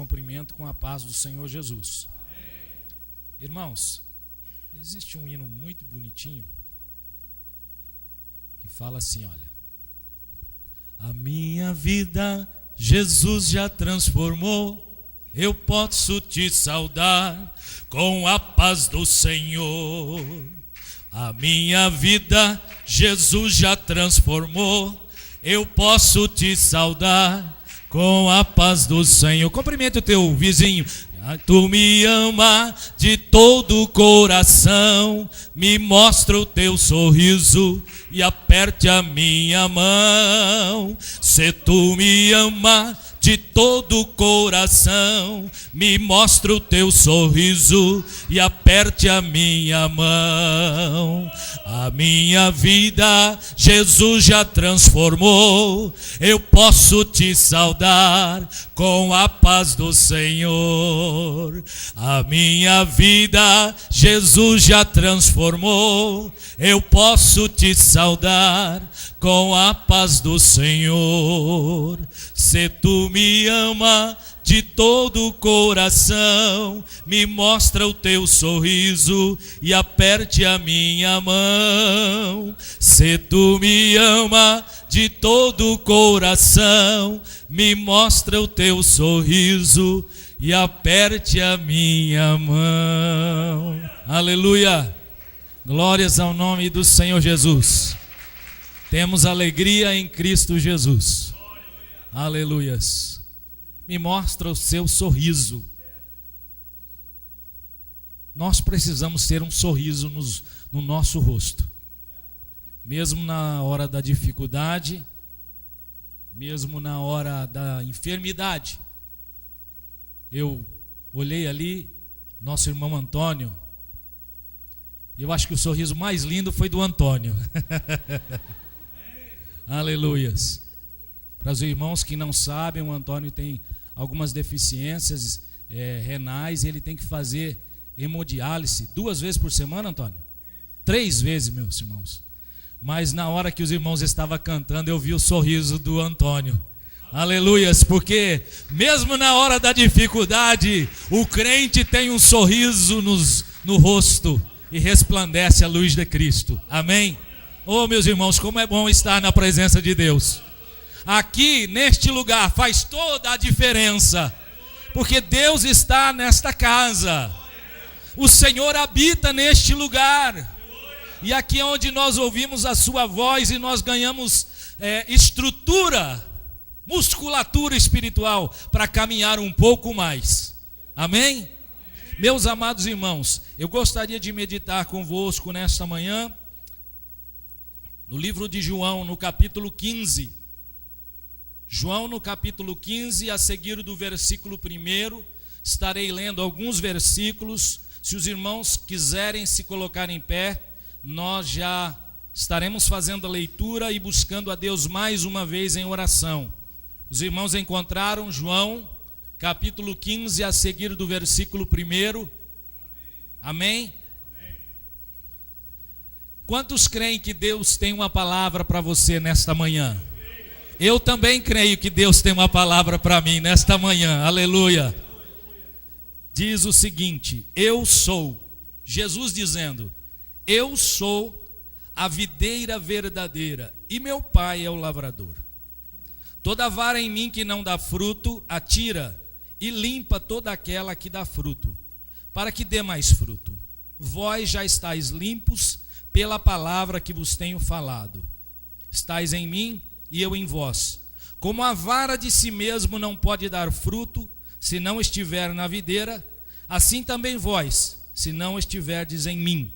cumprimento com a paz do Senhor Jesus. Irmãos, existe um hino muito bonitinho que fala assim, olha: a minha vida Jesus já transformou, eu posso te saudar com a paz do Senhor. A minha vida Jesus já transformou, eu posso te saudar com a paz do Senhor. Cumprimente o teu vizinho. Tu me ama de todo o coração, me mostra o teu sorriso e aperte a minha mão. Se tu me ama de todo o coração, me mostra o teu sorriso e aperte a minha mão. A minha vida Jesus já transformou, eu posso te saudar com a paz do Senhor. A minha vida Jesus já transformou, eu posso te saudar com a paz do Senhor. Se tu me ama de todo o coração, me mostra o teu sorriso e aperte a minha mão. Se tu me ama de todo o coração, me mostra o teu sorriso e aperte a minha mão. Aleluia! Glórias ao nome do Senhor Jesus. Temos alegria em Cristo Jesus. Aleluias. Me mostra o seu sorriso. Nós precisamos ter um sorriso no nosso rosto. Mesmo na hora da dificuldade, mesmo na hora da enfermidade. Eu olhei ali, nosso irmão Antônio, e eu acho que o sorriso mais lindo foi do Antônio. Aleluias. Para os irmãos que não sabem, o Antônio tem algumas deficiências renais e ele tem que fazer hemodiálise 2 vezes por semana, Antônio? 3 vezes, meus irmãos. Mas na hora que os irmãos estavam cantando, eu vi o sorriso do Antônio. Aleluias, porque mesmo na hora da dificuldade, o crente tem um sorriso no rosto e resplandece a luz de Cristo. Amém? Oh, meus irmãos, como é bom estar na presença de Deus. Aqui, neste lugar, faz toda a diferença, porque Deus está nesta casa, o Senhor habita neste lugar, e aqui é onde nós ouvimos a sua voz e nós ganhamos estrutura, musculatura espiritual, para caminhar um pouco mais. Amém? Meus amados irmãos, eu gostaria de meditar convosco nesta manhã, no livro de João, no capítulo 15, João no capítulo 15, a seguir do versículo 1, estarei lendo alguns versículos. Se os irmãos quiserem se colocar em pé, nós já estaremos fazendo a leitura e buscando a Deus mais uma vez em oração. Os irmãos encontraram João capítulo 15, a seguir do versículo 1. Amém? Quantos creem que Deus tem uma palavra para você nesta manhã? Eu também creio que Deus tem uma palavra para mim nesta manhã, aleluia. Diz o seguinte: eu sou, Jesus dizendo, eu sou a videira verdadeira e meu pai é o lavrador. Toda vara em mim que não dá fruto, atira e limpa toda aquela que dá fruto, para que dê mais fruto. Vós já estáis limpos pela palavra que vos tenho falado. Estais em mim e eu em vós. Como a vara de si mesmo não pode dar fruto se não estiver na videira, assim também vós, se não estiverdes em mim.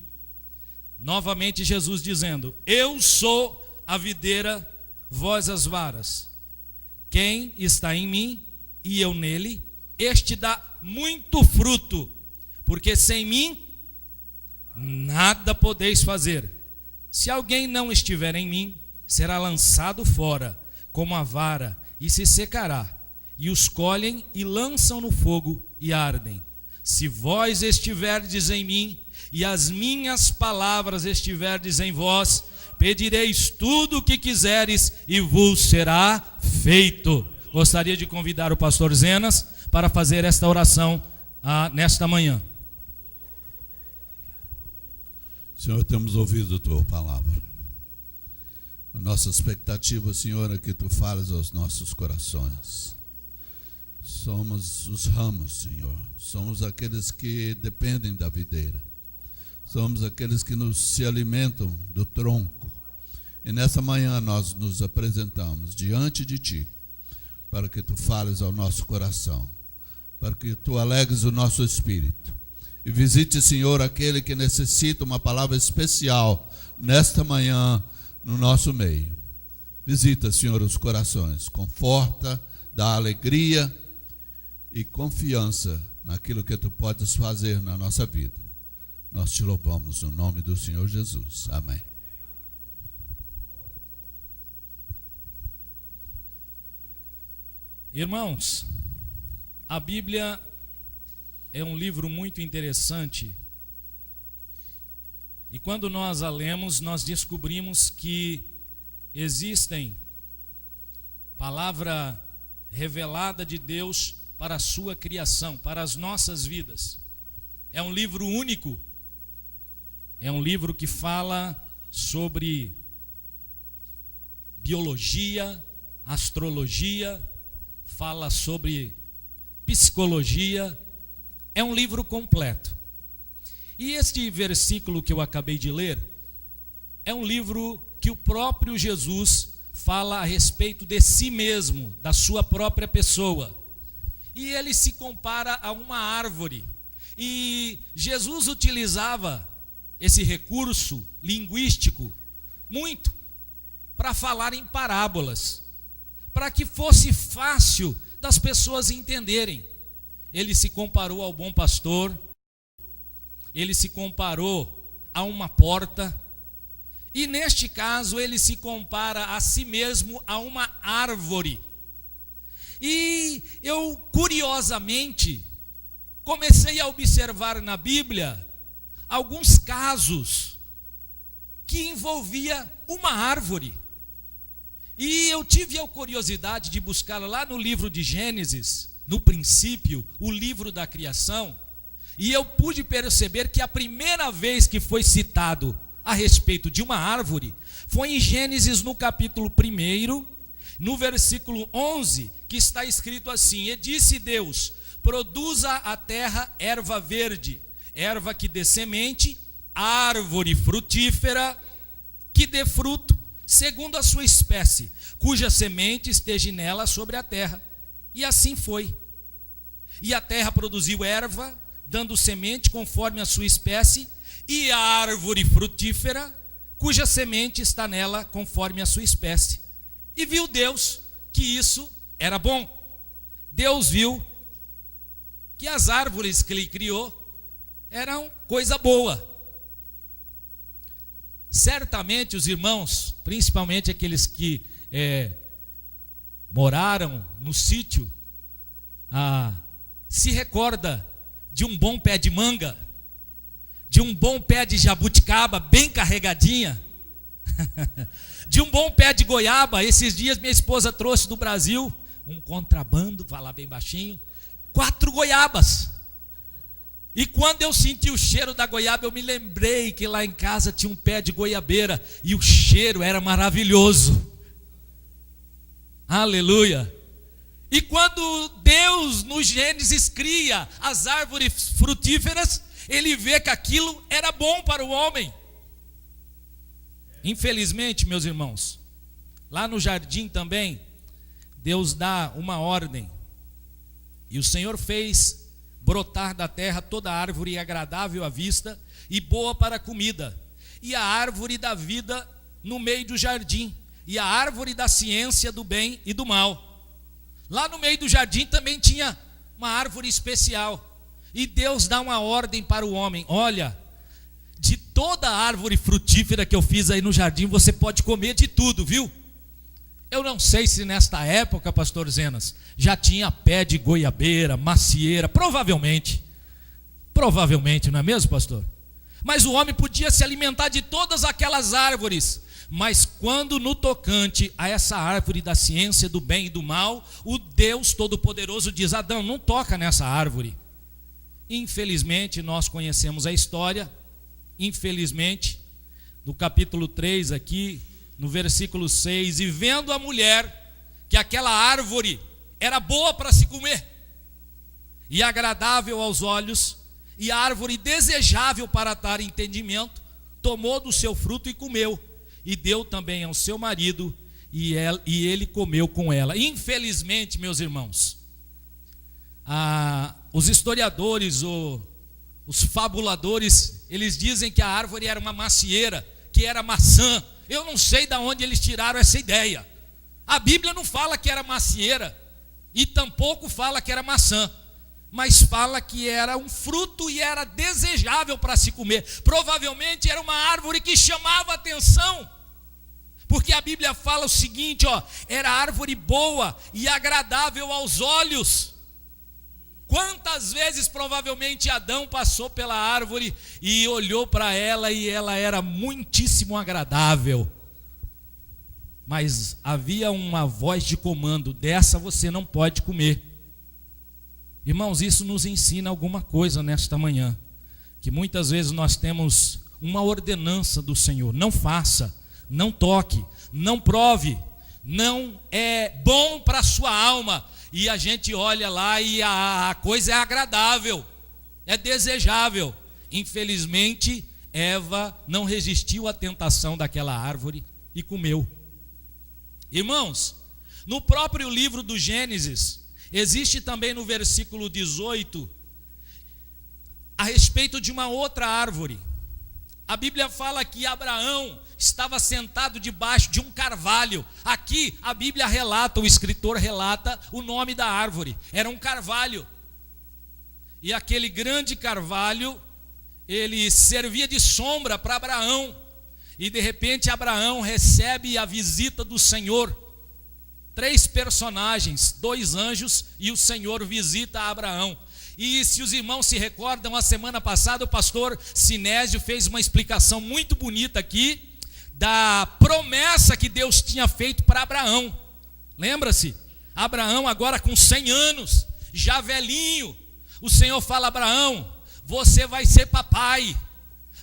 Novamente Jesus dizendo: eu sou a videira, vós as varas. Quem está em mim e eu nele, este dá muito fruto, porque sem mim nada podeis fazer. Se alguém não estiver em mim, será lançado fora como a vara e se secará, e os colhem e lançam no fogo e ardem. Se vós estiverdes em mim e as minhas palavras estiverdes em vós, pedireis tudo o que quiseres e vos será feito. Gostaria de convidar o pastor Zenas para fazer esta oração nesta manhã. Senhor, temos ouvido a Tua palavra. A nossa expectativa, Senhor, é que Tu fales aos nossos corações. Somos os ramos, Senhor. Somos aqueles que dependem da videira. Somos aqueles que se alimentam do tronco. E nessa manhã nós nos apresentamos diante de Ti, para que Tu fales ao nosso coração, para que Tu alegres o nosso espírito. E visite, Senhor, aquele que necessita uma palavra especial nesta manhã no nosso meio. Visita, Senhor, os corações, conforta, dá alegria e confiança naquilo que Tu podes fazer na nossa vida. Nós Te louvamos no nome do Senhor Jesus. Amém. Irmãos, a Bíblia é um livro muito interessante. E quando nós a lemos, nós descobrimos que existem palavra revelada de Deus para a sua criação, para as nossas vidas. É um livro único. É um livro que fala sobre biologia, astrologia, fala sobre psicologia. É um livro completo. E este versículo que eu acabei de ler é um livro que o próprio Jesus fala a respeito de si mesmo, da sua própria pessoa. E ele se compara a uma árvore. E Jesus utilizava esse recurso linguístico muito para falar em parábolas, para que fosse fácil das pessoas entenderem. Ele se comparou ao bom pastor, ele se comparou a uma porta, e neste caso ele se compara a si mesmo a uma árvore. E eu, curiosamente, comecei a observar na Bíblia alguns casos que envolvia uma árvore. E eu tive a curiosidade de buscar lá no livro de Gênesis, no princípio, o livro da criação, e eu pude perceber que a primeira vez que foi citado a respeito de uma árvore foi em Gênesis, no capítulo 1, no versículo 11, que está escrito assim: E disse Deus, produza a terra erva verde, erva que dê semente, árvore frutífera, que dê fruto, segundo a sua espécie, cuja semente esteja nela sobre a terra. E assim foi. E a terra produziu erva, dando semente conforme a sua espécie, e a árvore frutífera, cuja semente está nela conforme a sua espécie. E viu Deus que isso era bom. Deus viu que as árvores que ele criou eram coisa boa. Certamente os irmãos, principalmente aqueles que moraram no sítio, se recorda de um bom pé de manga, de um bom pé de jabuticaba bem carregadinha, de um bom pé de goiaba. Esses dias minha esposa trouxe do Brasil um contrabando, falar bem baixinho, 4 goiabas. E quando eu senti o cheiro da goiaba, eu me lembrei que lá em casa tinha um pé de goiabeira e o cheiro era maravilhoso. Aleluia! E quando Deus no Gênesis cria as árvores frutíferas, ele vê que aquilo era bom para o homem. Infelizmente, meus irmãos, lá no jardim também, Deus dá uma ordem. E o Senhor fez brotar da terra toda árvore agradável à vista e boa para a comida, e a árvore da vida no meio do jardim, e a árvore da ciência do bem e do mal. Lá no meio do jardim também tinha uma árvore especial. E Deus dá uma ordem para o homem: olha, de toda a árvore frutífera que eu fiz aí no jardim, você pode comer de tudo, viu? Eu não sei se nesta época, pastor Zenas, já tinha pé de goiabeira, macieira, provavelmente, não é mesmo, pastor? Mas o homem podia se alimentar de todas aquelas árvores, Mas quando no tocante a essa árvore da ciência do bem e do mal, o Deus Todo-Poderoso diz: Adão, não toca nessa árvore. Infelizmente, nós conhecemos a história. Infelizmente, no capítulo 3 aqui, no versículo 6, e vendo a mulher que aquela árvore era boa para se comer, e agradável aos olhos, e árvore desejável para dar entendimento, tomou do seu fruto e comeu, e deu também ao seu marido, e ele comeu com ela. Infelizmente, meus irmãos, os historiadores, os fabuladores, eles dizem que a árvore era uma macieira, que era maçã. Eu não sei de onde eles tiraram essa ideia. A Bíblia não fala que era macieira, e tampouco fala que era maçã, mas fala que era um fruto e era desejável para se comer. Provavelmente era uma árvore que chamava atenção, porque a Bíblia fala o seguinte, era árvore boa e agradável aos olhos. Quantas vezes provavelmente Adão passou pela árvore e olhou para ela e ela era muitíssimo agradável, mas havia uma voz de comando: dessa você não pode comer. Irmãos, isso nos ensina alguma coisa nesta manhã, que muitas vezes nós temos uma ordenança do Senhor: não faça, não toque, não prove, não é bom para a sua alma, e a gente olha lá e a coisa é agradável, é desejável. Infelizmente, Eva não resistiu à tentação daquela árvore e comeu. Irmãos, no próprio livro do Gênesis, existe também no versículo 18, a respeito de uma outra árvore. A Bíblia fala que Abraão estava sentado debaixo de um carvalho. Aqui a Bíblia relata, o escritor relata o nome da árvore. Era um carvalho. E aquele grande carvalho, ele servia de sombra para Abraão. E de repente Abraão recebe a visita do Senhor. 3 personagens, 2 anjos, e o Senhor visita Abraão. E se os irmãos se recordam, a semana passada o pastor Sinésio fez uma explicação muito bonita aqui da promessa que Deus tinha feito para Abraão. Lembra-se? Abraão agora com 100 anos, já velhinho, o Senhor fala: Abraão, você vai ser papai,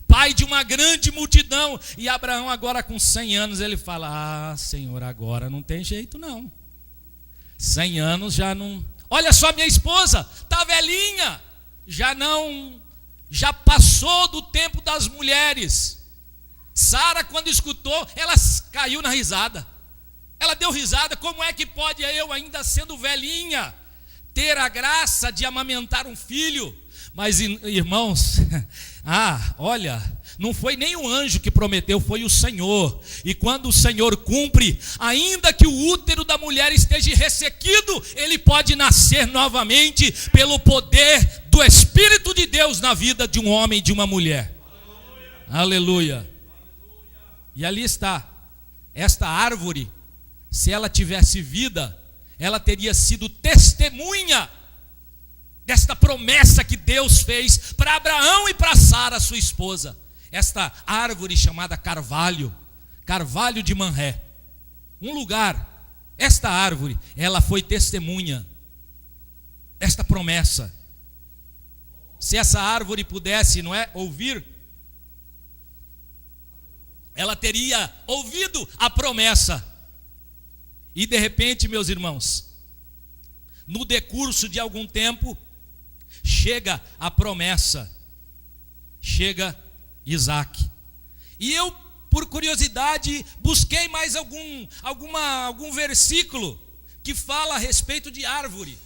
pai de uma grande multidão. E Abraão agora com 100 anos, ele fala: Senhor, agora não tem jeito não, 100 anos já não... Olha só, minha esposa está velhinha, já passou do tempo das mulheres. Sara, quando escutou, ela caiu na risada. Ela deu risada: como é que pode eu, ainda sendo velhinha, ter a graça de amamentar um filho? Mas, irmãos, olha, não foi nem o anjo que prometeu, foi o Senhor. E quando o Senhor cumpre, ainda que o útero da mulher esteja ressequido, ele pode nascer novamente pelo poder do Espírito de Deus na vida de um homem e de uma mulher. Aleluia. Aleluia. E ali está, esta árvore, se ela tivesse vida, ela teria sido testemunha desta promessa que Deus fez para Abraão e para Sara, sua esposa. Esta árvore chamada carvalho de Manré, um lugar, esta árvore, ela foi testemunha desta promessa. Se essa árvore pudesse, ouvir, ela teria ouvido a promessa. E de repente, meus irmãos, no decurso de algum tempo, chega a promessa, chega Isaac. E eu, por curiosidade, busquei mais algum versículo que fala a respeito de árvore.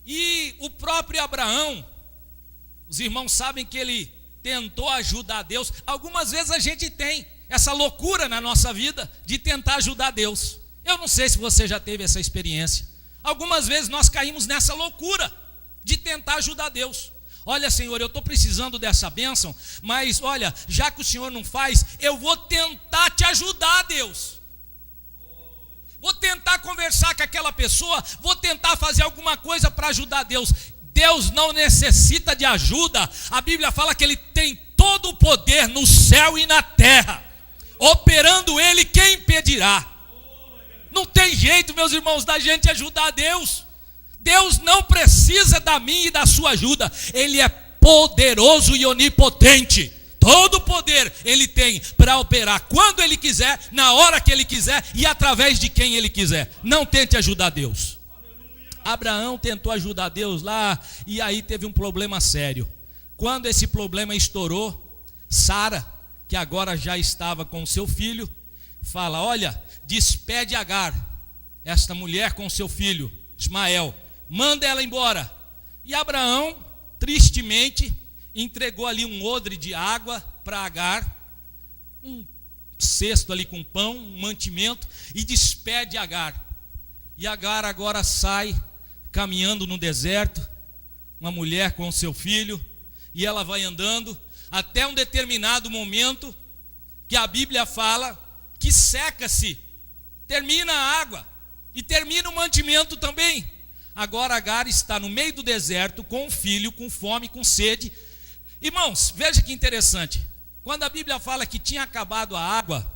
E o próprio Abraão, os irmãos sabem que ele tentou ajudar Deus. Algumas vezes a gente tem essa loucura na nossa vida de tentar ajudar Deus. Eu não sei se você já teve essa experiência. Algumas vezes nós caímos nessa loucura de tentar ajudar Deus. Olha, Senhor, eu estou precisando dessa bênção, mas olha, já que o Senhor não faz, eu vou tentar te ajudar, Deus. Vou tentar conversar com aquela pessoa, vou tentar fazer alguma coisa para ajudar Deus. Deus não necessita de ajuda. A Bíblia fala que Ele tem todo o poder no céu e na terra, operando Ele impedirá. Não tem jeito, meus irmãos, da gente ajudar Deus. Deus não precisa da minha e da sua ajuda. Ele é poderoso e onipotente. Todo o poder Ele tem para operar quando Ele quiser, na hora que Ele quiser e através de quem Ele quiser. Não tente ajudar Deus. Abraão tentou ajudar Deus lá e aí teve um problema sério. Quando esse problema estourou, Sara, que agora já estava com seu filho, fala: olha, despede Agar, esta mulher com seu filho Ismael, manda ela embora. E Abraão, tristemente, entregou ali um odre de água para Agar, um cesto ali com pão, um mantimento, e despede Agar. E Agar agora sai caminhando no deserto, uma mulher com seu filho, e ela vai andando até um determinado momento que a Bíblia fala que seca-se, termina a água e termina o mantimento também. Agora Agar está no meio do deserto com um filho, com fome, com sede. Irmãos, veja que interessante. Quando a Bíblia fala que tinha acabado a água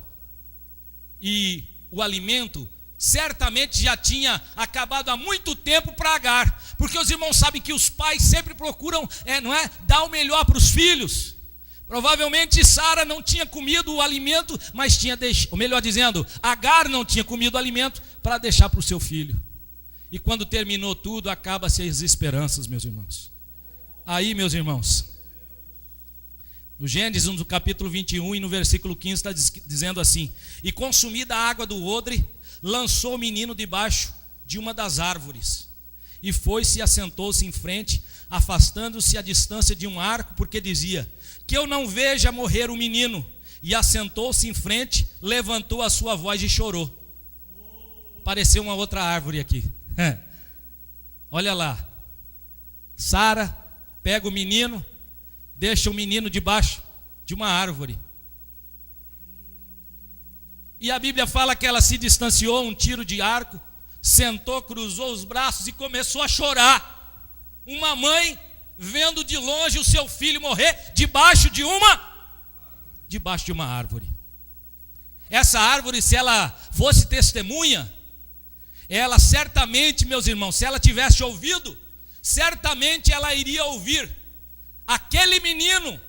e o alimento, certamente já tinha acabado há muito tempo para Agar, porque os irmãos sabem que os pais sempre procuram, dar o melhor para os filhos. Provavelmente Sara não tinha comido o alimento, mas tinha deixado, ou melhor dizendo, Agar não tinha comido o alimento para deixar para o seu filho. E quando terminou tudo, acaba-se as esperanças, meus irmãos. Aí, meus irmãos, no Gênesis, no capítulo 21 e no versículo 15 está dizendo assim: e consumida a água do odre, lançou o menino debaixo de uma das árvores, e foi-se e assentou-se em frente, afastando-se à distância de um arco, porque dizia: que eu não veja morrer o menino. E assentou-se em frente, levantou a sua voz e chorou. Apareceu uma outra árvore aqui. Olha lá, Sara pega o menino, deixa o menino debaixo de uma árvore. E a Bíblia fala que ela se distanciou um tiro de arco, sentou, cruzou os braços e começou a chorar. Uma mãe vendo de longe o seu filho morrer debaixo de uma árvore. Essa árvore, se ela fosse testemunha, ela certamente, meus irmãos, se ela tivesse ouvido, certamente ela iria ouvir aquele menino,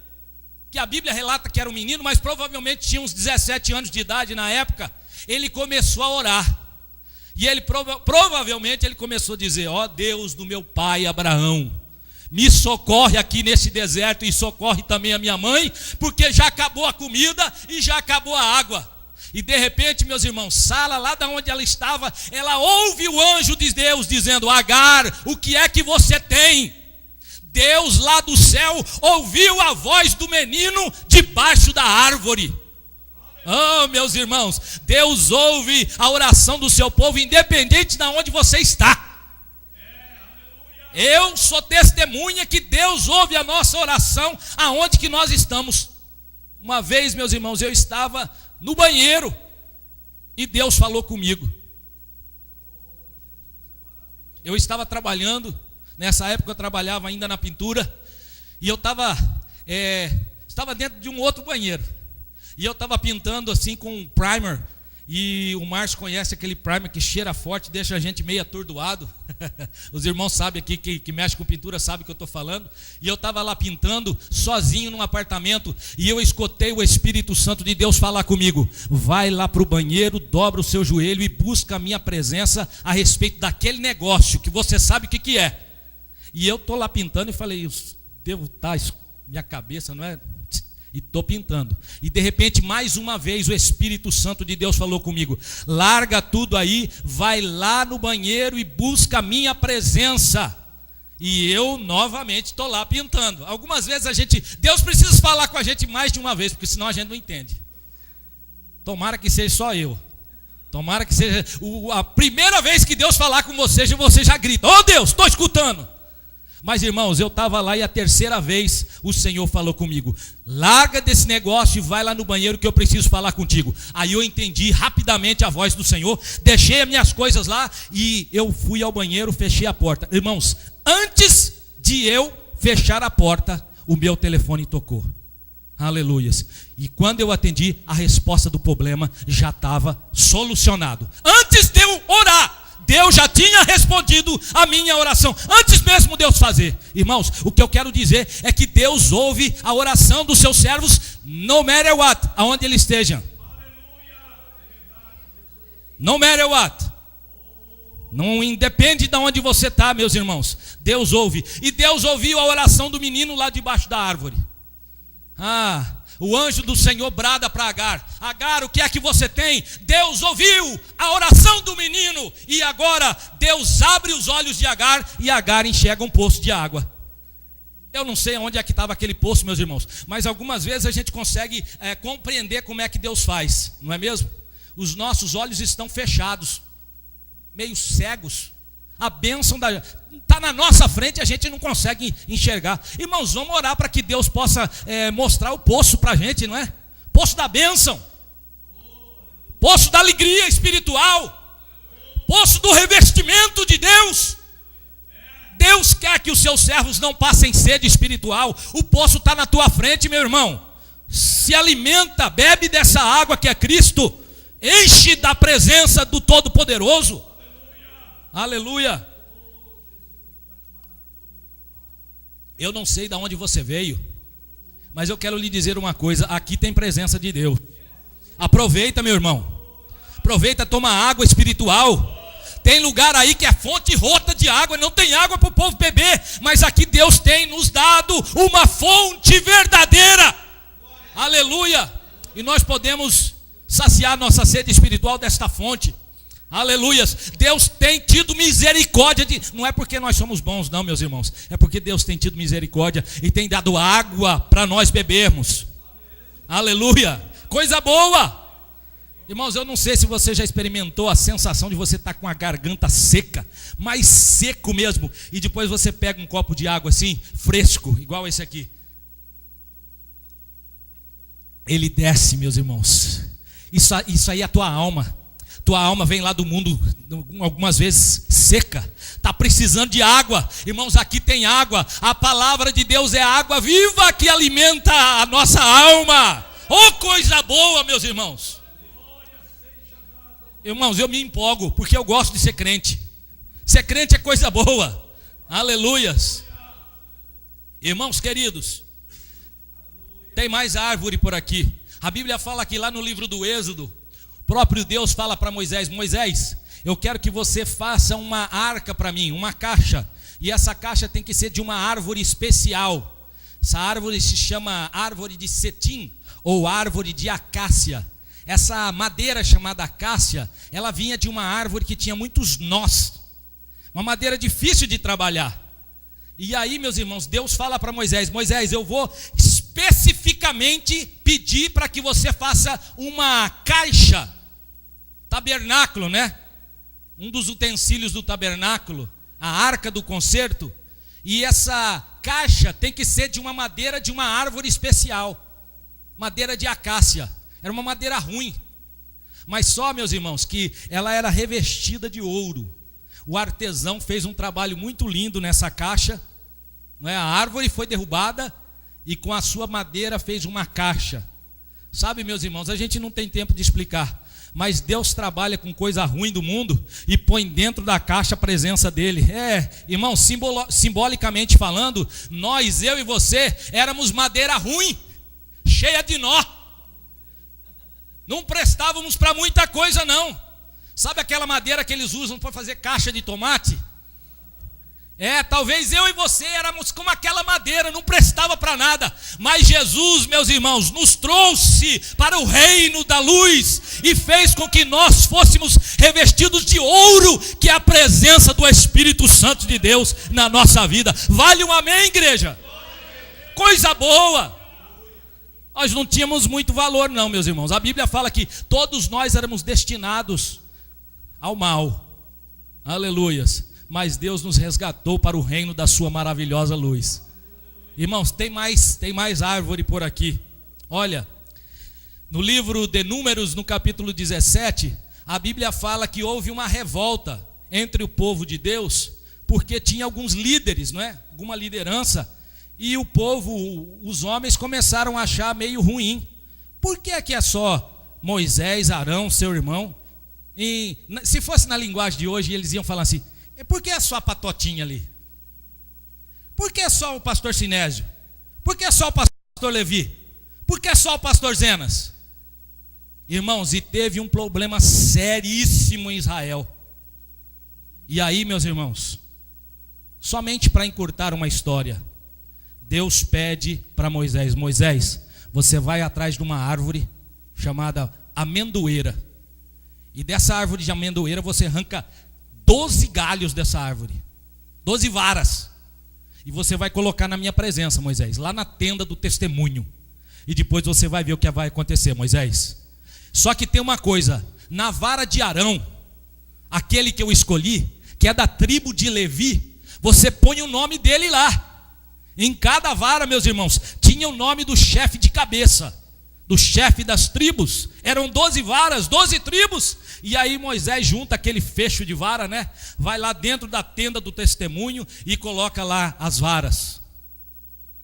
que a Bíblia relata que era um menino, mas provavelmente tinha uns 17 anos de idade na época. Ele começou a orar, e ele provavelmente ele começou a dizer: ó Deus do meu pai Abraão, me socorre aqui nesse deserto e socorre também a minha mãe, porque já acabou a comida e já acabou a água. E de repente, meus irmãos, Sara, lá da onde ela estava, ela ouve o anjo de Deus dizendo: Agar, o que é que você tem? Deus lá do céu ouviu a voz do menino debaixo da árvore. Oh, meus irmãos, Deus ouve a oração do seu povo, independente de onde você está. Eu sou testemunha que Deus ouve a nossa oração aonde que nós estamos. Uma vez, meus irmãos, eu estava no banheiro e Deus falou comigo. Eu estava trabalhando, nessa época eu trabalhava ainda na pintura, e eu estava dentro de um outro banheiro, e eu estava pintando assim com um primer, e o Márcio conhece aquele primer que cheira forte, deixa a gente meio atordoado. Os irmãos sabem aqui que mexe com pintura, sabem o que eu estou falando. E eu estava lá pintando, sozinho num apartamento, e eu escutei o Espírito Santo de Deus falar comigo: vai lá para o banheiro, dobra o seu joelho e busca a minha presença a respeito daquele negócio que você sabe o que é. E eu estou lá pintando e falei: eu devo estar, minha cabeça não é... E estou pintando. E de repente, mais uma vez, o Espírito Santo de Deus falou comigo: larga tudo aí, vai lá no banheiro e busca a minha presença. E eu novamente estou lá pintando. Algumas vezes Deus precisa falar com a gente mais de uma vez, porque senão a gente não entende. Tomara que seja só eu. Tomara que seja a primeira vez que Deus falar com você já grita: oh Deus, estou escutando. Mas irmãos, eu estava lá e a terceira vez o Senhor falou comigo: larga desse negócio e vai lá no banheiro que eu preciso falar contigo. Aí eu entendi rapidamente a voz do Senhor, deixei as minhas coisas lá e eu fui ao banheiro, fechei a porta. Irmãos, antes de eu fechar a porta, o meu telefone tocou. Aleluias. E quando eu atendi, a resposta do problema já estava solucionado. Antes de eu orar, Deus já tinha respondido a minha oração, antes mesmo de Deus fazer. Irmãos, o que eu quero dizer é que Deus ouve a oração dos seus servos, no matter what, aonde ele esteja. No matter what. Não independe de onde você está, meus irmãos. Deus ouve. E Deus ouviu a oração do menino lá debaixo da árvore. O anjo do Senhor brada para Agar: Agar, o que é que você tem? Deus ouviu a oração do menino. E agora Deus abre os olhos de Agar, e Agar enxerga um poço de água. Eu não sei onde é que estava aquele poço, meus irmãos, mas algumas vezes a gente consegue compreender como é que Deus faz, não é mesmo? Os nossos olhos estão fechados, meio cegos. A bênção está na nossa frente e a gente não consegue enxergar. Irmãos, vamos orar para que Deus possa mostrar o poço para a gente, não é? Poço da bênção, poço da alegria espiritual, poço do revestimento de Deus. Deus quer que os seus servos não passem sede espiritual. O poço está na tua frente, meu irmão. Se alimenta, bebe dessa água que é Cristo. Enche da presença do Todo-Poderoso. Aleluia. Eu não sei de onde você veio, mas eu quero lhe dizer uma coisa: aqui tem presença de Deus. Aproveita, meu irmão. Aproveita, toma água espiritual. Tem lugar aí que é fonte rota de água, não tem água para o povo beber, mas aqui Deus tem nos dado uma fonte verdadeira. Aleluia. E nós podemos saciar nossa sede espiritual desta fonte. Aleluias. Deus tem tido misericórdia não é porque nós somos bons não, meus irmãos, é porque Deus tem tido misericórdia e tem dado água para nós bebermos. Aleluia. Coisa boa. Irmãos, eu não sei se você já experimentou a sensação de você estar com a garganta seca, mais seco mesmo, e depois você pega um copo de água assim, fresco, igual esse aqui. Ele desce, meus irmãos. Isso aí é a tua alma. Tua alma vem lá do mundo, algumas vezes seca, está precisando de água. Irmãos, aqui tem água. A palavra de Deus é água viva que alimenta a nossa alma. Oh, coisa boa, meus irmãos. Irmãos, eu me empolgo, porque eu gosto de ser crente. Ser crente é coisa boa. Aleluias. Irmãos queridos, tem mais árvore por aqui. A Bíblia fala aqui lá no livro do Êxodo, o próprio Deus fala para Moisés: Moisés, eu quero que você faça uma arca para mim, uma caixa. E essa caixa tem que ser de uma árvore especial. Essa árvore se chama árvore de cetim, ou árvore de acácia. Essa madeira chamada acácia, ela vinha de uma árvore que tinha muitos nós. Uma madeira difícil de trabalhar. E aí, meus irmãos, Deus fala para Moisés: Moisés, eu vou especificamente pedir para que você faça uma caixa, tabernáculo, né? Um dos utensílios do tabernáculo, a arca do concerto. E essa caixa tem que ser de uma madeira de uma árvore especial, madeira de acácia. Era uma madeira ruim, mas só, meus irmãos, que ela era revestida de ouro. O artesão fez um trabalho muito lindo nessa caixa, não é? A árvore foi derrubada e com a sua madeira fez uma caixa. Sabe, meus irmãos, a gente não tem tempo de explicar, mas Deus trabalha com coisa ruim do mundo e põe dentro da caixa a presença dele. Irmão, simbolicamente falando, nós, eu e você, éramos madeira ruim, cheia de nó. Não prestávamos para muita coisa não. Sabe aquela madeira que eles usam para fazer caixa de tomate? Talvez eu e você éramos como aquela madeira, não prestava para nada. Mas Jesus, meus irmãos, nos trouxe para o reino da luz e fez com que nós fôssemos revestidos de ouro, que é a presença do Espírito Santo de Deus na nossa vida. Vale um amém, igreja? Coisa boa. Nós não tínhamos muito valor não, meus irmãos. A Bíblia fala que todos nós éramos destinados ao mal. Aleluias. Mas Deus nos resgatou para o reino da sua maravilhosa luz. Irmãos, tem mais árvore por aqui. Olha, no livro de Números, no capítulo 17, a Bíblia fala que houve uma revolta entre o povo de Deus, porque tinha alguns líderes, não é? Alguma liderança E o povo, os homens começaram a achar meio ruim. Por que é só Moisés, Arão, seu irmão? E se fosse na linguagem de hoje, eles iam falar assim: por que é só a Patotinha ali? Por que é só o pastor Sinésio? Por que é só o pastor Levi? Por que é só o pastor Zenas? Irmãos, e teve um problema seríssimo em Israel. E aí, meus irmãos, somente para encurtar uma história, Deus pede para Moisés: Moisés, você vai atrás de uma árvore chamada amendoeira. E dessa árvore de amendoeira você arranca 12 galhos dessa árvore, 12 varas. E você vai colocar na minha presença, Moisés, lá na tenda do testemunho. E depois você vai ver o que vai acontecer, Moisés. Só que tem uma coisa: na vara de Arão, aquele que eu escolhi, que é da tribo de Levi, você põe o nome dele lá. Em cada vara, meus irmãos, tinha o nome do chefe de cabeça, do chefe das tribos. Eram 12 varas, 12 tribos. E aí Moisés junta aquele fecho de vara, né? Vai lá dentro da tenda do testemunho e coloca lá as varas.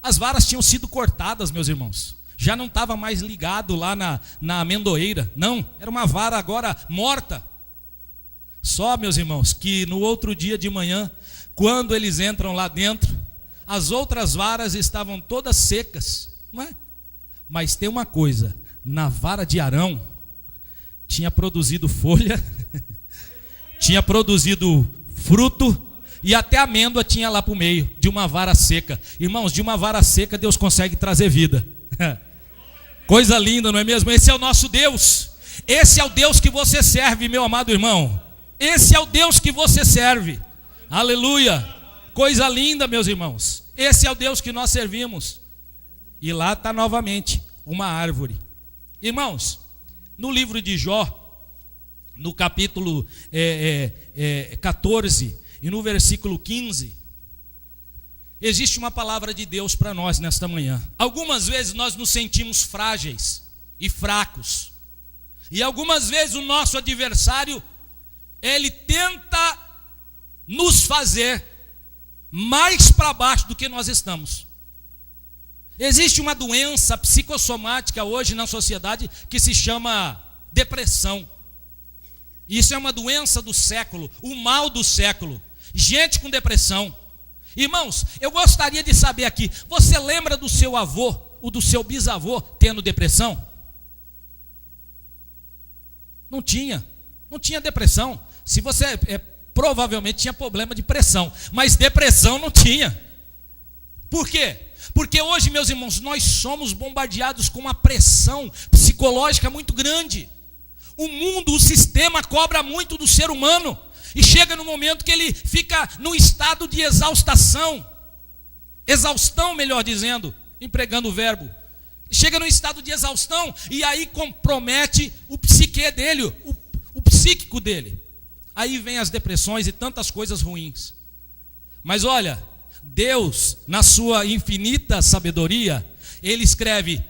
As varas tinham sido cortadas, meus irmãos. Já não estava mais ligado lá na amendoeira. Não, era uma vara agora morta. Só, meus irmãos, que no outro dia de manhã, quando eles entram lá dentro, as outras varas estavam todas secas, não é? Mas tem uma coisa: na vara de Arão tinha produzido folha, tinha produzido fruto, e até amêndoa tinha lá para o meio, de uma vara seca. Irmãos, de uma vara seca Deus consegue trazer vida. Coisa linda, não é mesmo? Esse é o nosso Deus. Esse é o Deus que você serve, meu amado irmão. Esse é o Deus que você serve. Aleluia. Coisa linda, meus irmãos. Esse é o Deus que nós servimos. E lá está novamente uma árvore. Irmãos, no livro de Jó, no capítulo 14 e no versículo 15, existe uma palavra de Deus para nós nesta manhã. Algumas vezes nós nos sentimos frágeis e fracos. E algumas vezes o nosso adversário, ele tenta nos fazer mais para baixo do que nós estamos. Existe uma doença psicossomática hoje na sociedade que se chama depressão. Isso é uma doença do século, o mal do século. Gente com depressão. Irmãos, eu gostaria de saber aqui, você lembra do seu avô ou do seu bisavô tendo depressão? Não tinha depressão. Se você provavelmente tinha problema de pressão, mas depressão não tinha. Por quê? Porque hoje, meus irmãos, nós somos bombardeados com uma pressão psicológica muito grande. O mundo, o sistema cobra muito do ser humano. E chega no momento que ele fica num estado de exaustão, melhor dizendo, empregando o verbo. Chega num estado de exaustão e aí compromete o psique dele, o psíquico dele. Aí vem as depressões e tantas coisas ruins. Mas olha, Deus, na sua infinita sabedoria, Ele escreve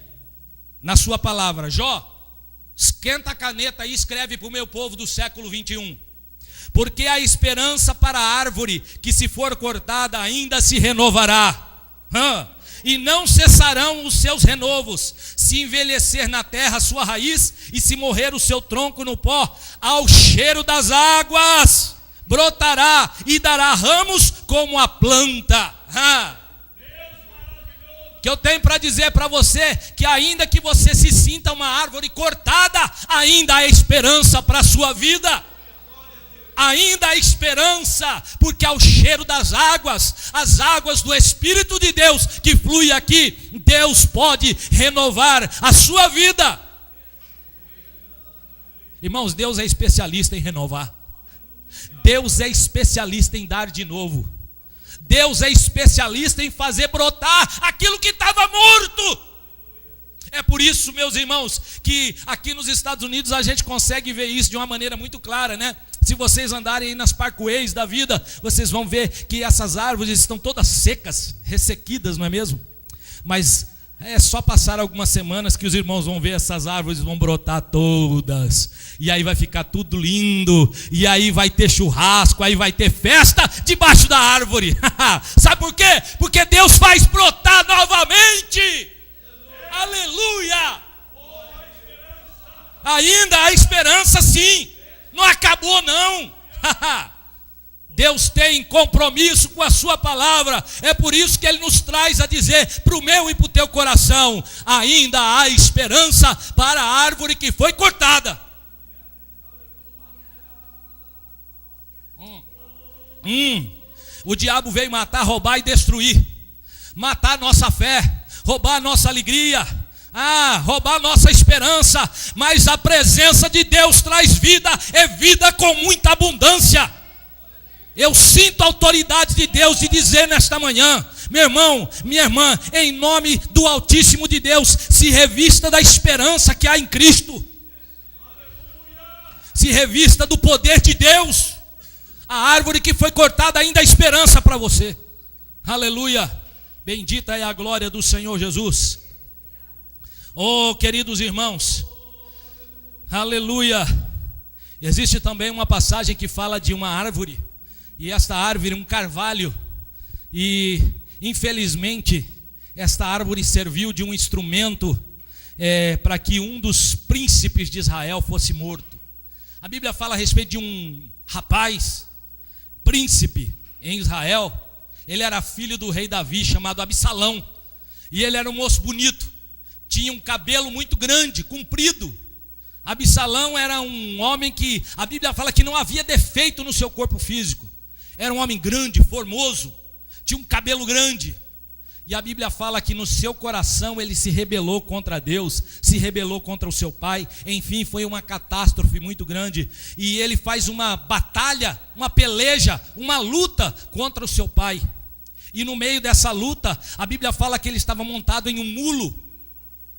na sua palavra: Jó, esquenta a caneta e escreve para o meu povo do século 21. Porque a esperança para a árvore que se for cortada ainda se renovará. E não cessarão os seus renovos, se envelhecer na terra a sua raiz e se morrer o seu tronco no pó, ao cheiro das águas brotará e dará ramos como a planta. Que eu tenho para dizer para você, que ainda que você se sinta uma árvore cortada, ainda há esperança para a sua vida. Ainda há esperança, porque ao cheiro das águas, as águas do Espírito de Deus que flui aqui, Deus pode renovar a sua vida. Irmãos, Deus é especialista em renovar. Deus é especialista em dar de novo. Deus é especialista em fazer brotar aquilo que estava morto. É por isso, meus irmãos, que aqui nos Estados Unidos a gente consegue ver isso de uma maneira muito clara, né? Se vocês andarem aí nas parkways da vida, vocês vão ver que essas árvores estão todas secas, ressequidas, não é mesmo? Mas É só passar algumas semanas que os irmãos vão ver essas árvores vão brotar todas. E aí vai ficar tudo lindo. E aí vai ter churrasco, aí vai ter festa debaixo da árvore. Sabe por quê? Porque Deus faz brotar novamente. Aleluia! Ainda há esperança, sim. Não acabou não. Deus tem compromisso com a sua palavra. É por isso que Ele nos traz a dizer para o meu e para o teu coração: ainda há esperança para a árvore que foi cortada. O diabo veio matar, roubar e destruir. Matar a nossa fé, roubar a nossa alegria, roubar a nossa esperança. Mas a presença de Deus traz vida, é vida com muita abundância. Eu sinto a autoridade de Deus de dizer nesta manhã: meu irmão, minha irmã, em nome do Altíssimo de Deus, se revista da esperança que há em Cristo. Se revista do poder de Deus. A árvore que foi cortada ainda há esperança para você. Aleluia. Bendita é a glória do Senhor Jesus. Oh, queridos irmãos, aleluia. Existe também uma passagem que fala de uma árvore. E esta árvore, um carvalho. E infelizmente esta árvore serviu de um instrumento para que um dos príncipes de Israel fosse morto. A Bíblia fala a respeito de um rapaz, príncipe em Israel. Ele era filho do rei Davi, chamado Absalão. E ele era um moço bonito. Tinha um cabelo muito grande, comprido. Absalão era um homem que a Bíblia fala que não havia defeito no seu corpo físico. Era um homem grande, formoso, tinha um cabelo grande. E a Bíblia fala que no seu coração ele se rebelou contra Deus, se rebelou contra o seu pai. Enfim, foi uma catástrofe muito grande. E ele faz uma batalha, uma peleja, uma luta contra o seu pai. E no meio dessa luta, a Bíblia fala que ele estava montado em um mulo,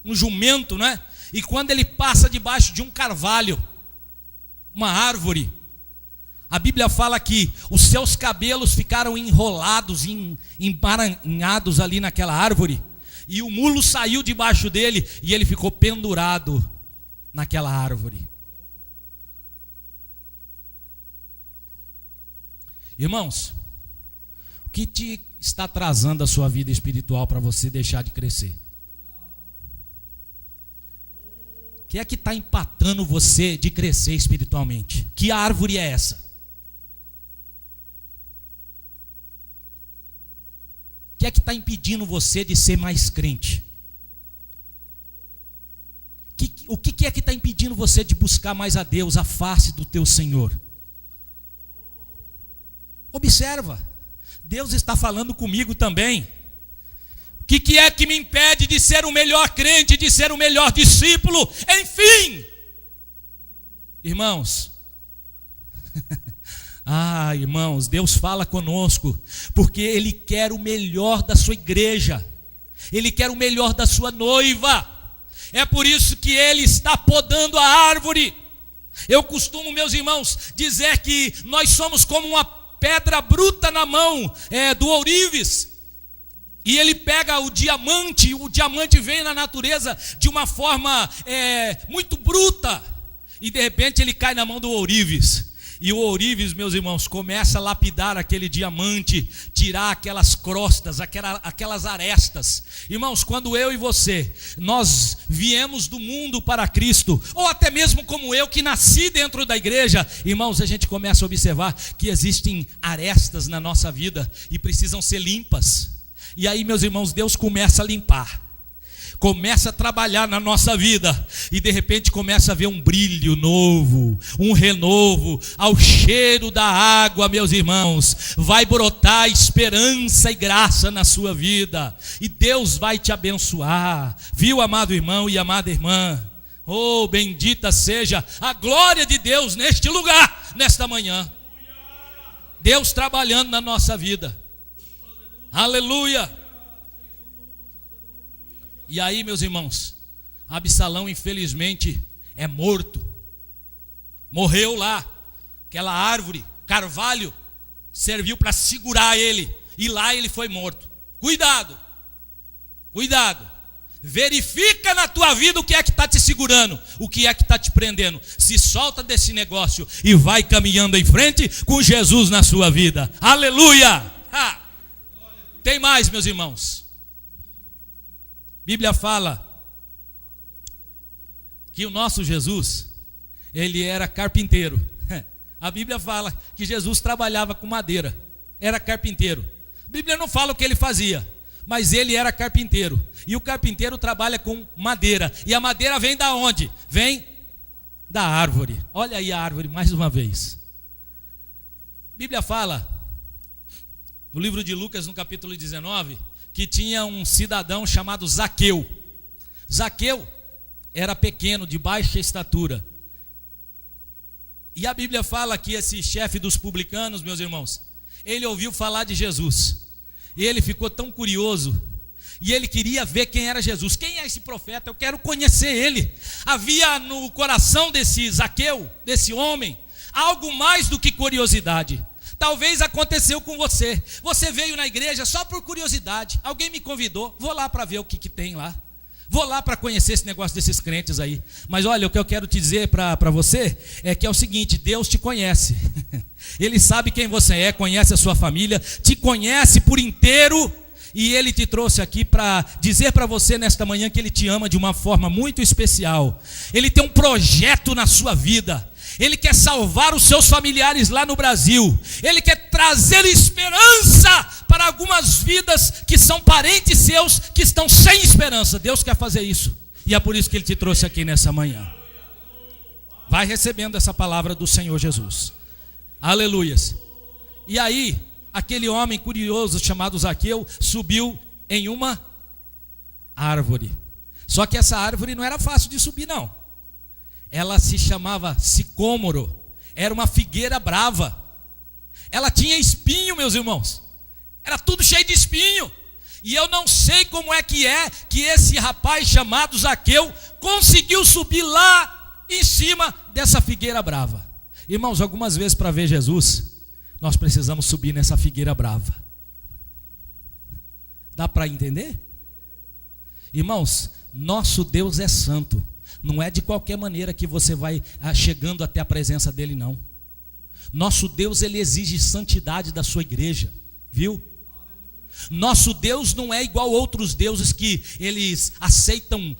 um jumento, não é? E quando ele passa debaixo de um carvalho, uma árvore, a Bíblia fala que os seus cabelos ficaram enrolados, emaranhados ali naquela árvore. E o mulo saiu debaixo dele e ele ficou pendurado naquela árvore. Irmãos, o que te está atrasando a sua vida espiritual para você deixar de crescer? O que é que está empatando você de crescer espiritualmente? Que árvore é essa? O que é que está impedindo você de ser mais crente? O que é que está impedindo você de buscar mais a Deus, a face do teu Senhor? Observa, Deus está falando comigo também. O que é que me impede de ser o melhor crente, de ser o melhor discípulo? Enfim, irmãos, irmãos, Deus fala conosco, porque Ele quer o melhor da sua igreja, Ele quer o melhor da sua noiva. É por isso que Ele está podando a árvore. Eu costumo, meus irmãos, dizer que nós somos como uma pedra bruta na mão do ourives. E ele pega o diamante vem na natureza de uma forma muito bruta. E de repente ele cai na mão do ourives. E o ourives, meus irmãos, começa a lapidar aquele diamante, tirar aquelas crostas, aquelas arestas. Irmãos, quando eu e você, nós viemos do mundo para Cristo, ou até mesmo como eu que nasci dentro da igreja, irmãos, a gente começa a observar que existem arestas na nossa vida e precisam ser limpas. E aí, meus irmãos, Deus começa a limpar, começa a trabalhar na nossa vida, e de repente começa a ver um brilho novo, um renovo, ao cheiro da água, meus irmãos, vai brotar esperança e graça na sua vida, e Deus vai te abençoar, viu, amado irmão e amada irmã? Oh, bendita seja a glória de Deus neste lugar, nesta manhã. Deus trabalhando na nossa vida. Aleluia. E aí, meus irmãos, Absalão infelizmente é morto. Morreu lá. Aquela árvore, carvalho, serviu para segurar ele. E lá ele foi morto. Cuidado. Cuidado. Verifica na tua vida o que é que está te segurando, o que é que está te prendendo. Se solta desse negócio e vai caminhando em frente com Jesus na sua vida. Aleluia! Tem mais, meus irmãos. Bíblia fala que o nosso Jesus, ele era carpinteiro. A Bíblia fala que Jesus trabalhava com madeira, era carpinteiro. A Bíblia não fala o que ele fazia, mas ele era carpinteiro. E o carpinteiro trabalha com madeira. E a madeira vem da onde? Vem da árvore. Olha aí a árvore mais uma vez. A Bíblia fala, no livro de Lucas, no capítulo 19, que tinha um cidadão chamado Zaqueu. Zaqueu era pequeno, de baixa estatura. E a Bíblia fala que esse chefe dos publicanos, meus irmãos, ele ouviu falar de Jesus. E ele ficou tão curioso. E ele queria ver quem era Jesus. Quem é esse profeta? Eu quero conhecer ele. Havia no coração desse Zaqueu, desse homem, algo mais do que curiosidade. Talvez aconteceu com você. Você veio na igreja só por curiosidade. Alguém me convidou, vou lá para ver o que tem lá. Vou lá para conhecer esse negócio desses crentes aí. Mas olha, o que eu quero te dizer para você é que é o seguinte: Deus te conhece. Ele sabe quem você é, conhece a sua família, te conhece por inteiro. E Ele te trouxe aqui para dizer para você nesta manhã que Ele te ama de uma forma muito especial. Ele tem um projeto na sua vida. Ele quer salvar os seus familiares lá no Brasil. Ele quer trazer esperança para algumas vidas que são parentes seus, que estão sem esperança. Deus quer fazer isso. E é por isso que Ele te trouxe aqui nessa manhã. Vai recebendo essa palavra do Senhor Jesus. Aleluias. E aí, aquele homem curioso chamado Zaqueu subiu em uma árvore. Só que essa árvore não era fácil de subir, não. Ela se chamava sicômoro. Era uma figueira brava. Ela tinha espinho, meus irmãos. Era tudo cheio de espinho. E eu não sei como é que esse rapaz chamado Zaqueu conseguiu subir lá em cima dessa figueira brava. Irmãos, algumas vezes para ver Jesus, nós precisamos subir nessa figueira brava. Dá para entender? Irmãos, nosso Deus é santo. Não é de qualquer maneira que você vai chegando até a presença dele, não. Nosso Deus, ele exige santidade da sua igreja, viu? Nosso Deus não é igual a outros deuses que eles aceitam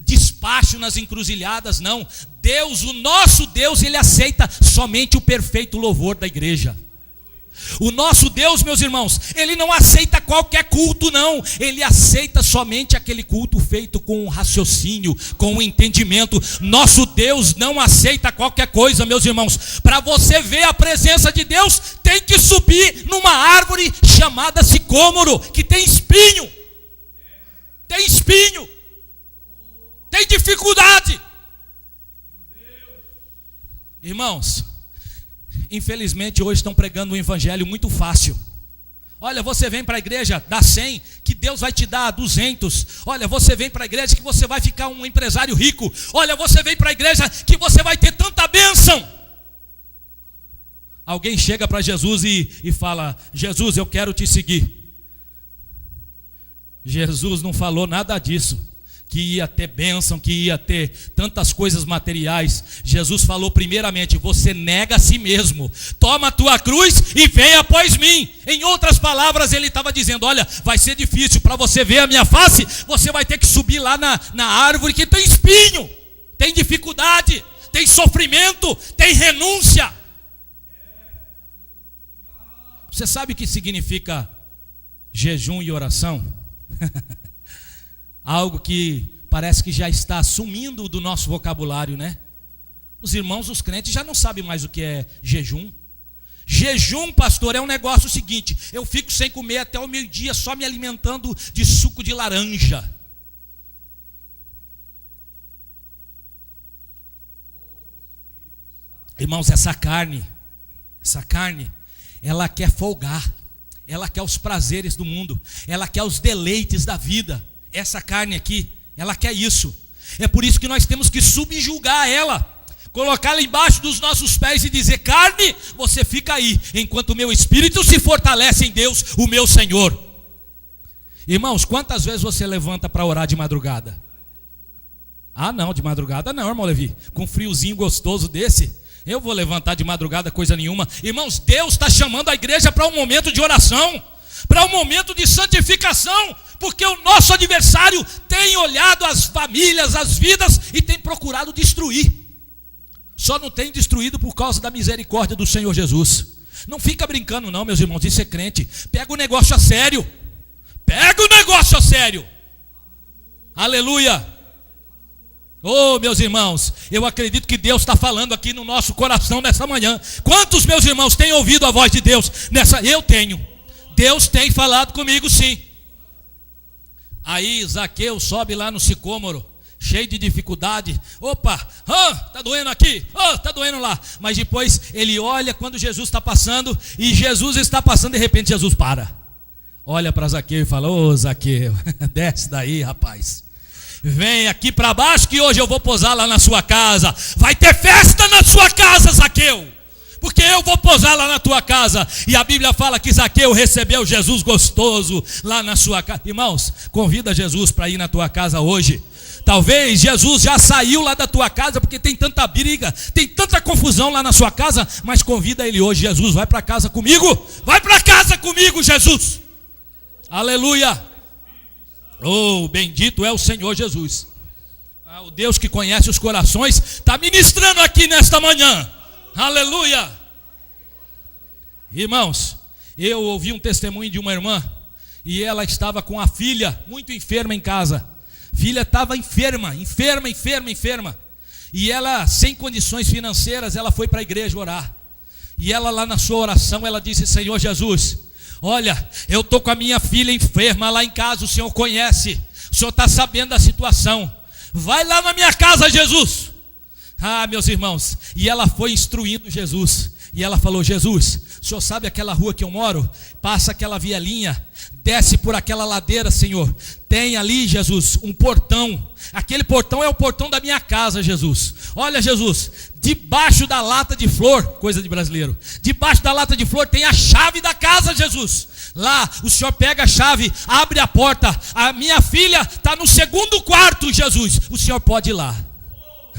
despacho nas encruzilhadas, não. Deus, o nosso Deus, ele aceita somente o perfeito louvor da igreja. O nosso Deus, meus irmãos, ele não aceita qualquer culto, não. Ele aceita somente aquele culto feito com raciocínio, com entendimento. Nosso Deus não aceita qualquer coisa, meus irmãos. Para você ver a presença de Deus, tem que subir numa árvore chamada sicômoro, que tem espinho. Tem espinho. Tem dificuldade. Irmãos, infelizmente hoje estão pregando um evangelho muito fácil. Olha, você vem para a igreja, dá 100, que Deus vai te dar 200. Olha, você vem para a igreja que você vai ficar um empresário rico. Olha, você vem para a igreja que você vai ter tanta bênção. Alguém chega para Jesus e fala: Jesus, eu quero te seguir. Jesus não falou nada disso, que ia ter bênção, que ia ter tantas coisas materiais. Jesus falou primeiramente: você nega a si mesmo, toma a tua cruz e vem após mim. Em outras palavras, ele estava dizendo: olha, vai ser difícil para você ver a minha face, você vai ter que subir lá na árvore que tem espinho, tem dificuldade, tem sofrimento, tem renúncia. Você sabe o que significa jejum e oração? Algo que parece que já está sumindo do nosso vocabulário, né? Os irmãos, os crentes já não sabem mais o que é jejum. Jejum, pastor, é um negócio seguinte: eu fico sem comer até o meio-dia, só me alimentando de suco de laranja. Irmãos, essa carne, ela quer folgar, ela quer os prazeres do mundo, ela quer os deleites da vida. Essa carne aqui, ela quer isso. É por isso que nós temos que subjugar ela, colocá-la embaixo dos nossos pés e dizer: carne, você fica aí, enquanto o meu espírito se fortalece em Deus, o meu Senhor. Irmãos, quantas vezes você levanta para orar de madrugada? Ah não, de madrugada não, irmão Levi. Com um friozinho gostoso desse, eu vou levantar de madrugada coisa nenhuma. Irmãos, Deus está chamando a igreja para um momento de oração, para um momento de santificação, porque o nosso adversário tem olhado as famílias, as vidas e tem procurado destruir. Só não tem destruído por causa da misericórdia do Senhor Jesus. Não fica brincando não, meus irmãos, isso é crente. Pega o negócio a sério. Pega o negócio a sério. Aleluia. Oh, meus irmãos, eu acredito que Deus está falando aqui no nosso coração nessa manhã. Quantos meus irmãos têm ouvido a voz de Deus nessa? Eu tenho. Deus tem falado comigo sim. Aí Zaqueu sobe lá no sicômoro, cheio de dificuldade. Opa, tá doendo aqui, tá doendo lá. Mas depois ele olha quando Jesus está passando, e Jesus está passando, de repente Jesus para. Olha para Zaqueu e fala: ô Zaqueu, desce daí, rapaz. Vem aqui para baixo que hoje eu vou posar lá na sua casa. Vai ter festa na sua casa, Zaqueu, porque eu vou posar lá na tua casa. E a Bíblia fala que Zaqueu recebeu Jesus gostoso lá na sua casa. Irmãos, convida Jesus para ir na tua casa hoje. Talvez Jesus já saiu lá da tua casa, porque tem tanta briga, tem tanta confusão lá na sua casa. Mas convida ele hoje: Jesus, vai para casa comigo. Vai para casa comigo, Jesus. Aleluia. Oh, bendito é o Senhor Jesus. O Deus que conhece os corações está ministrando aqui nesta manhã. Aleluia. Irmãos, eu ouvi um testemunho de uma irmã, e ela estava com a filha muito enferma em casa. Filha estava enferma. E ela, sem condições financeiras, ela foi para a igreja orar. E ela lá na sua oração, ela disse: Senhor Jesus, olha, eu estou com a minha filha enferma lá em casa, o Senhor conhece, o Senhor está sabendo da situação. Vai lá na minha casa, Jesus. Ah, meus irmãos, e ela foi instruindo Jesus. E ela falou: Jesus, o Senhor sabe aquela rua que eu moro? Passa aquela vielinha, desce por aquela ladeira, Senhor. Tem ali, Jesus, um portão. Aquele portão é o portão da minha casa, Jesus. Olha, Jesus, debaixo da lata de flor, coisa de brasileiro, debaixo da lata de flor tem a chave da casa, Jesus. Lá o Senhor pega a chave, abre a porta. A minha filha está no segundo quarto, Jesus. O Senhor pode ir lá.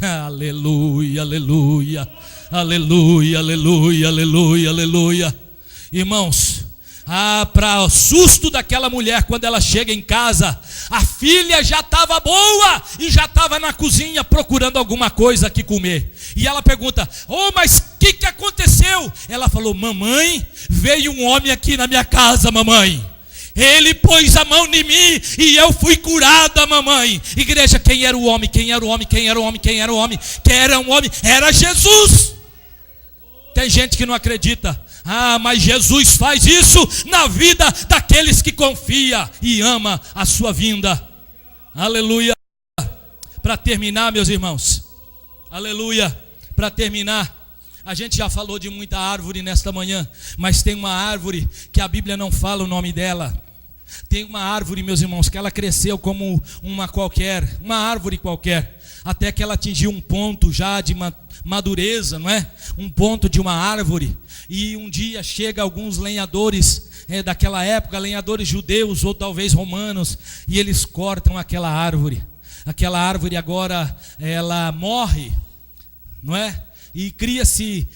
Aleluia, aleluia, aleluia, aleluia, aleluia, aleluia. Irmãos, para o susto daquela mulher, quando ela chega em casa, a filha já estava boa e já estava na cozinha procurando alguma coisa que comer. E ela pergunta: oh, mas o que aconteceu? Ela falou: mamãe, veio um homem aqui na minha casa, mamãe. Ele pôs a mão em mim e eu fui curada, mamãe. Igreja, quem era o homem? Quem era o homem? Quem era o homem? Quem era o homem? Quem era um homem? Era Jesus. Tem gente que não acredita. Ah, mas Jesus faz isso na vida daqueles que confia e ama a sua vinda. Aleluia. Para terminar, meus irmãos, aleluia, para terminar, a gente já falou de muita árvore nesta manhã, mas tem uma árvore que a Bíblia não fala o nome dela. Tem uma árvore, meus irmãos, que ela cresceu como uma árvore qualquer, até que ela atingiu um ponto já de madureza, não é? Um ponto de uma árvore. E um dia chega alguns lenhadores daquela época, lenhadores judeus ou talvez romanos, e eles cortam aquela árvore. Aquela árvore agora, ela morre, não é? E cria-se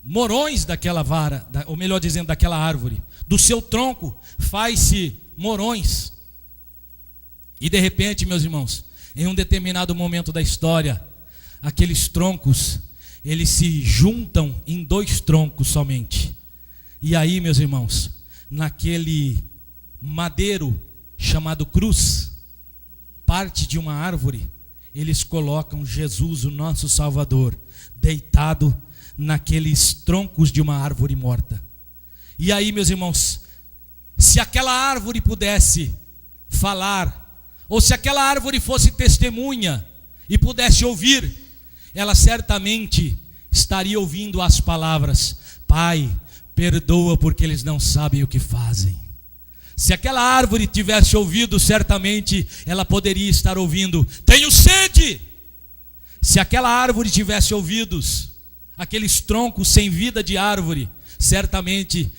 morões daquela vara, ou melhor dizendo, daquela árvore. Do seu tronco faz-se morões. E de repente, meus irmãos, em um determinado momento da história, aqueles troncos, eles se juntam em 2 troncos somente. E aí, meus irmãos, naquele madeiro chamado cruz, parte de uma árvore, eles colocam Jesus, o nosso Salvador, deitado naqueles troncos de uma árvore morta. E aí, meus irmãos, se aquela árvore pudesse falar, ou se aquela árvore fosse testemunha e pudesse ouvir, ela certamente estaria ouvindo as palavras: Pai, perdoa porque eles não sabem o que fazem. Se aquela árvore tivesse ouvido, certamente ela poderia estar ouvindo: tenho sede. Se aquela árvore tivesse ouvidos, aqueles troncos sem vida de árvore, certamente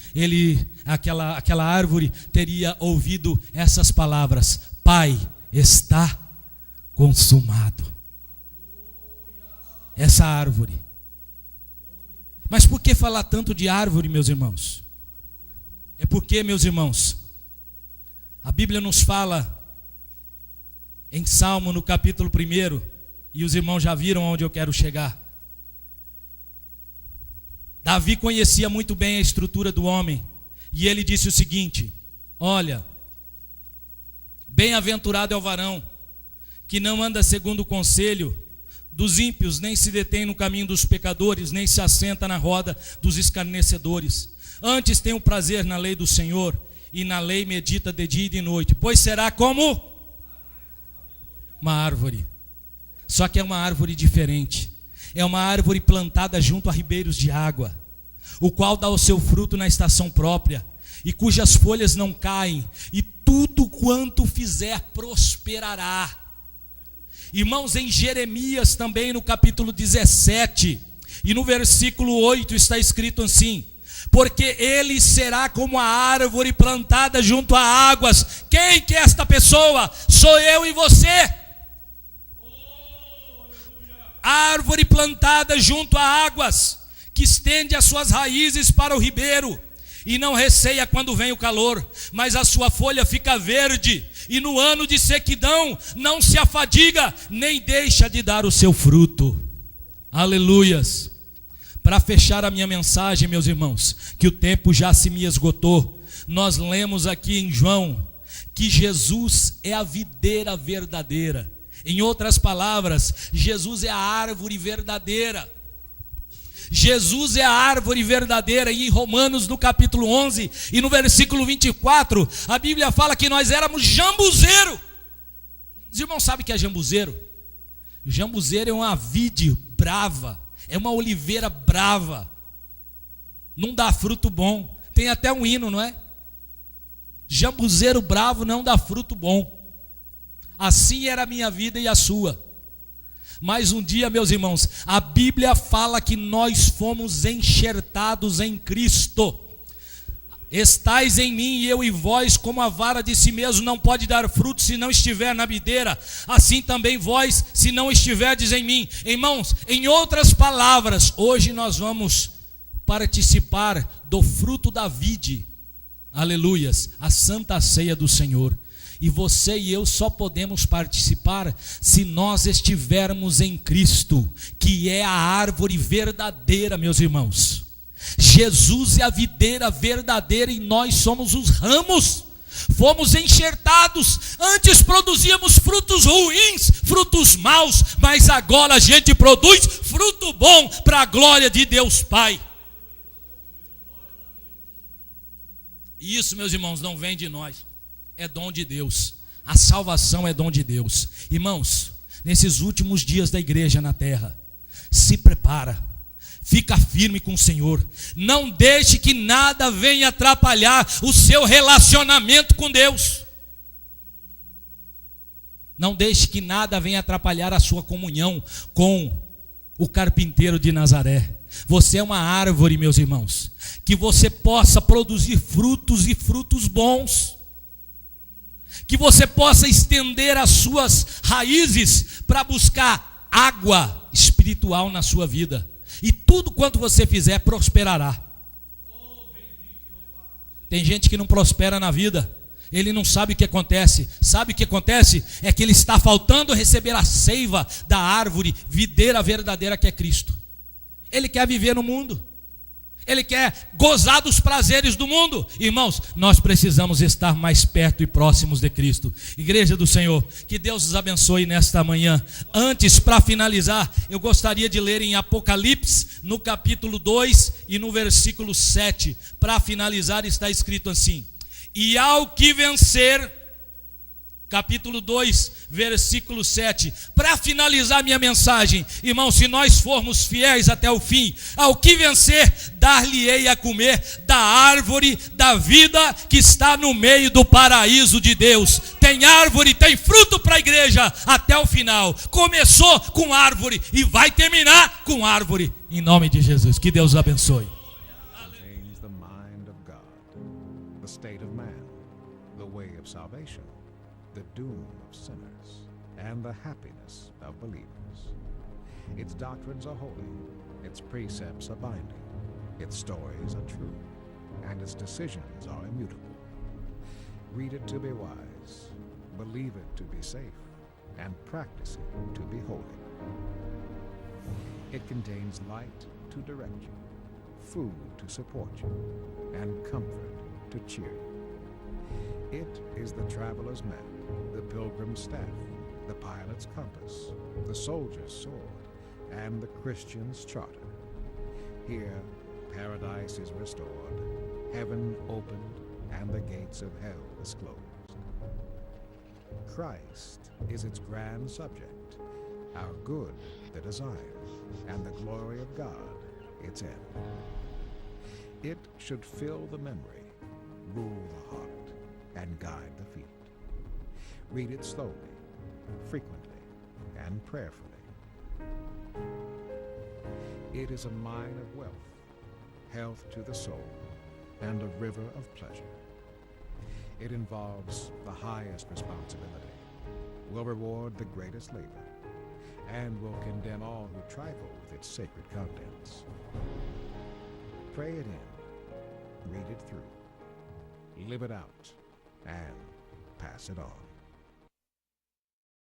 aquela árvore teria ouvido essas palavras: Pai, está consumado. Essa árvore. Mas por que falar tanto de árvore, meus irmãos? É porque, meus irmãos, a Bíblia nos fala em Salmo, no capítulo 1, e os irmãos já viram onde eu quero chegar. Davi conhecia muito bem a estrutura do homem, e ele disse o seguinte: olha, bem-aventurado é o varão que não anda segundo o conselho dos ímpios, nem se detém no caminho dos pecadores, nem se assenta na roda dos escarnecedores. Antes tem o prazer na lei do Senhor, e na lei medita de dia e de noite, pois será como uma árvore. Só que é uma árvore diferente. É uma árvore plantada junto a ribeiros de água, o qual dá o seu fruto na estação própria, e cujas folhas não caem, e tudo quanto fizer prosperará. Irmãos, em Jeremias também, no capítulo 17 e no versículo 8, está escrito assim: porque ele será como a árvore plantada junto a águas. Quem que é esta pessoa? Sou eu e você. Árvore plantada junto a águas, que estende as suas raízes para o ribeiro, e não receia quando vem o calor, mas a sua folha fica verde, e no ano de sequidão não se afadiga, nem deixa de dar o seu fruto. Aleluias. Para fechar a minha mensagem, meus irmãos, que o tempo já se me esgotou, nós lemos aqui em João que Jesus é a videira verdadeira. Em outras palavras, Jesus é a árvore verdadeira. Jesus é a árvore verdadeira. E em Romanos, no capítulo 11 e no versículo 24, a Bíblia fala que nós éramos jambuzeiro. Os irmãos sabem o que é jambuzeiro? Jambuzeiro é uma vide brava, é uma oliveira brava, não dá fruto bom. Tem até um hino, não é? Jambuzeiro bravo não dá fruto bom. Assim era a minha vida e a sua. Mas um dia, meus irmãos, a Bíblia fala que nós fomos enxertados em Cristo. Estais em mim e eu em vós, como a vara de si mesmo não pode dar fruto se não estiver na videira, assim também vós, se não estiverdes em mim. Irmãos, em outras palavras, hoje nós vamos participar do fruto da vide. Aleluias, a santa ceia do Senhor. E você e eu só podemos participar se nós estivermos em Cristo, que é a árvore verdadeira, meus irmãos. Jesus é a videira verdadeira e nós somos os ramos. Fomos enxertados. Antes produzíamos frutos ruins, frutos maus, mas agora a gente produz fruto bom para a glória de Deus Pai. E isso, meus irmãos, não vem de nós. É dom de Deus. A salvação é dom de Deus. Irmãos, nesses últimos dias da igreja na terra, se prepara, fica firme com o Senhor. Não deixe que nada venha atrapalhar o seu relacionamento com Deus. Não deixe que nada venha atrapalhar a sua comunhão com o carpinteiro de Nazaré. Você é uma árvore, meus irmãos, que você possa produzir frutos e frutos bons. Que você possa estender as suas raízes para buscar água espiritual na sua vida. E tudo quanto você fizer prosperará. Tem gente que não prospera na vida. Ele não sabe o que acontece. Sabe o que acontece? É que ele está faltando receber a seiva da árvore videira verdadeira que é Cristo. Ele quer viver no mundo. Ele quer gozar dos prazeres do mundo. Irmãos, nós precisamos estar mais perto e próximos de Cristo. Igreja do Senhor, que Deus os abençoe nesta manhã. Antes, para finalizar, eu gostaria de ler em Apocalipse, no capítulo 2 e no versículo 7. Para finalizar, está escrito assim: e ao que vencer, capítulo 2, versículo 7. Para finalizar minha mensagem, irmão, se nós formos fiéis até o fim, ao que vencer, dar-lhe-ei a comer da árvore da vida que está no meio do paraíso de Deus. Tem árvore, tem fruto para a igreja até o final. Começou com árvore e vai terminar com árvore. Em nome de Jesus, que Deus abençoe. Contains the mind of God. the happiness of believers. Its doctrines are holy, its precepts are binding, its stories are true, and its decisions are immutable. Read it to be wise, believe it to be safe, and practice it to be holy. It contains light to direct you, food to support you, and comfort to cheer you. It is the traveler's map, the pilgrim's staff, the pilot's compass, the soldier's sword, and the Christian's charter. Here, paradise is restored, heaven opened, and the gates of hell disclosed. Christ is its grand subject, our good the design, and the glory of God its end. It should fill the memory, rule the heart, and guide the feet. Read it slowly, frequently, and prayerfully. It is a mine of wealth, health to the soul, and a river of pleasure. It involves the highest responsibility, will reward the greatest labor, and will condemn all who trifle with its sacred contents. Pray it in, read it through, live it out, and pass it on.